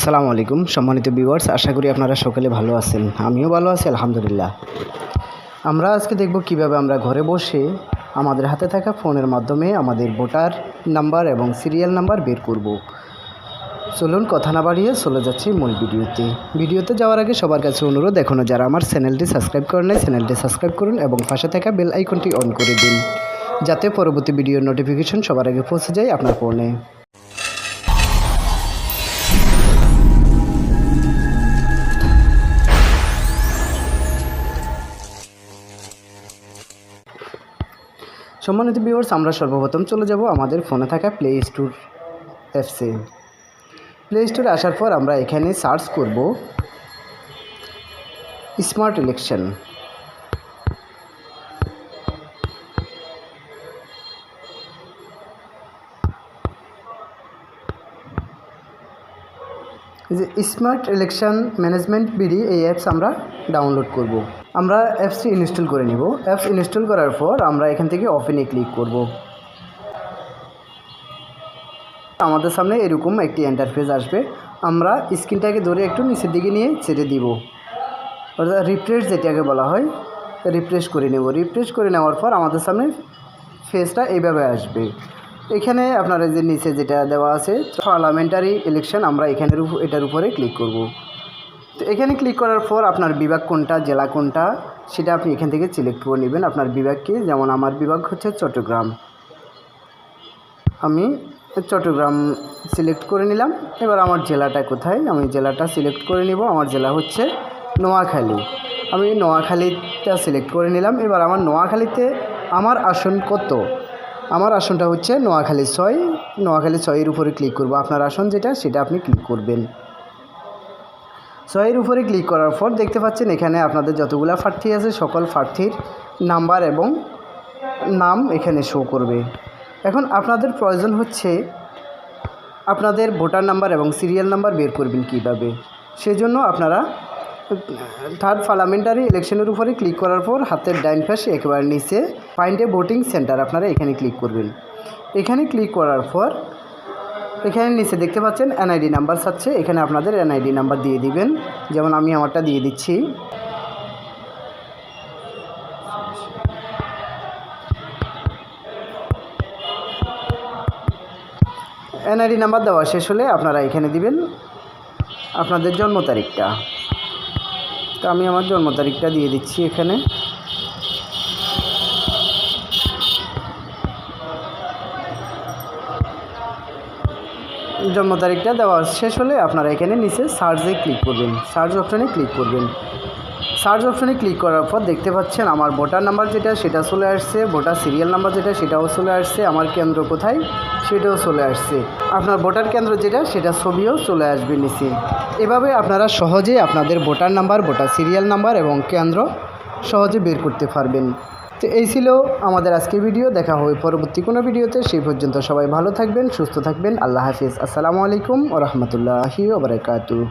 আসসালামু আলাইকুম সম্মানিত ভিউয়ার্স, আশা করি আপনারা সকলে ভালো আছেন। আমিও ভালো আছি আলহামদুলিল্লাহ। আমরা আজকে দেখব কিভাবে আমরা ঘরে বসে আমাদের হাতে থাকা ফোনের মাধ্যমে আমাদের ভোটার নাম্বার এবং সিরিয়াল নাম্বার বের করব। চলুন কথা না বাড়িয়ে চলে যাচ্ছি মূল ভিডিওতে যাওয়ার আগে সবার কাছে অনুরোধ, এখনও যারা আমার চ্যানেলটি সাবস্ক্রাইব করেন নাই চ্যানেলটি সাবস্ক্রাইব করুন এবং পাশে থাকা বেল আইকনটি অন করে দিন, যাতে পরবর্তী ভিডিওর নোটিফিকেশন সবার আগে পৌঁছে যায় আপনার ফোনে। সম্মানিত ভিউয়ার্স, আমরা সর্বপ্রথম চলে যাব আমাদের ফোনে থাকা প্লে স্টোর অ্যাপসে। প্লে স্টোরে আসার পর আমরা এখানে সার্চ করব স্মার্ট ইলেকশন। যে স্মার্ট ইলেকশন ম্যানেজমেন্ট বিডি, এই অ্যাপস আমরা ডাউনলোড করব। আমরা অ্যাপসটি ইনস্টল করে নিব। অ্যাপস ইনস্টল করার পর আমরা এখান থেকে ওপেনে ক্লিক করব। আমাদের সামনে এরকম একটি ইন্টারফেস আসবে। আমরা স্ক্রিনটাকে ধরে একটু নিচের দিকে নিয়ে ছেড়ে দিব, অর্থাৎ রিফ্রেশ যেটাকে বলা হয়, রিফ্রেশ করে নেব। রিফ্রেশ করে নেওয়ার পর আমাদের সামনে ফেসটা এইভাবে আসবে। এখানে আপনারা যে নিচে যেটা দেওয়া আছে পার্লামেন্টারি ইলেকশন, আমরা এটার উপরে ক্লিক করব। তো এখানে ক্লিক করার পর আপনার বিভাগ কোনটা, জেলা কোনটা, সেটা আপনি এখান থেকে সিলেক্ট করে নেবেন আপনার বিভাগকে। যেমন আমার বিভাগ হচ্ছে চট্টগ্রাম, আমি চট্টগ্রাম সিলেক্ট করে নিলাম। এবার আমার জেলাটা কোথায়, আমি জেলাটা সিলেক্ট করে নিব। আমার জেলা হচ্ছে নোয়াখালী, আমি নোয়াখালীটা সিলেক্ট করে নিলাম। এবার আমার নোয়াখালীতে আমার আসন কত, আমার আসনটা হচ্ছে নোয়াখালী 6। নোয়াখালী 6-এর উপরে ক্লিক করব। আপনার আসন যেটা সেটা আপনি ক্লিক করবেন। 6-এর উপরে ক্লিক করার পর দেখতে পাচ্ছেন এখানে আপনাদের যতগুলো প্রার্থী আছে সকল প্রার্থীর নাম্বার এবং নাম এখানে শো করবে। এখন আপনাদের প্রয়োজন হচ্ছে আপনাদের ভোটার নাম্বার এবং সিরিয়াল নাম্বার বের করবেন কীভাবে। সেজন্য আপনারা থার্ড পার্লামেন্টারি ইলেকশনের উপরে ক্লিক করার পর হাতের ডাইন পাশে একেবারে নিচে ফাইন্ড এ ভোটিং সেন্টার, আপনারা এখানে ক্লিক করবেন। এখানে ক্লিক করার পর এখানে নিচে দেখতে পাচ্ছেন এনআইডি নাম্বার চাচ্ছে, এখানে আপনাদের এনআইডি নাম্বার দিয়ে দিবেন। যেমন আমি আমারটা দিয়ে দিচ্ছি। এনআইডি নাম্বার দেওয়া শেষ হলে আপনারা এখানে দিবেন আপনাদের জন্ম তারিখটা। তো আমি আমার জন্ম তারিখটা দিয়ে দিচ্ছি এখানে। জন্ম তারিখটা দেওয়া শেষ হলে আপনারা এখানে নিচে সার্চে ক্লিক করবেন, সার্চ অপশানে ক্লিক করবেন। সার্চ অপশানে ক্লিক করার পর দেখতে পাচ্ছেন আমার ভোটার নাম্বার যেটা সেটা চলে আসছে, ভোটার সিরিয়াল নাম্বার যেটা সেটাও চলে আসছে, আমার কেন্দ্র কোথায় সেটাও চলে আসছে, আপনার ভোটার কেন্দ্র যেটা সেটা ছবিও চলে আসবে নিচে। এভাবে আপনারা সহজে আপনাদের voter number, voter serial number এবং কেন্দ্র সহজে বের করতে পারবেন। তো এই ছিল আমাদের আজকের ভিডিও। দেখা হবে পরবর্তী কোনো ভিডিওতে। সেই পর্যন্ত সবাই ভালো থাকবেন, সুস্থ থাকবেন। আল্লাহ হাফিজ। আসসালামু আলাইকুম ওয়া রাহমাতুল্লাহি ওয়া বারাকাতুহু।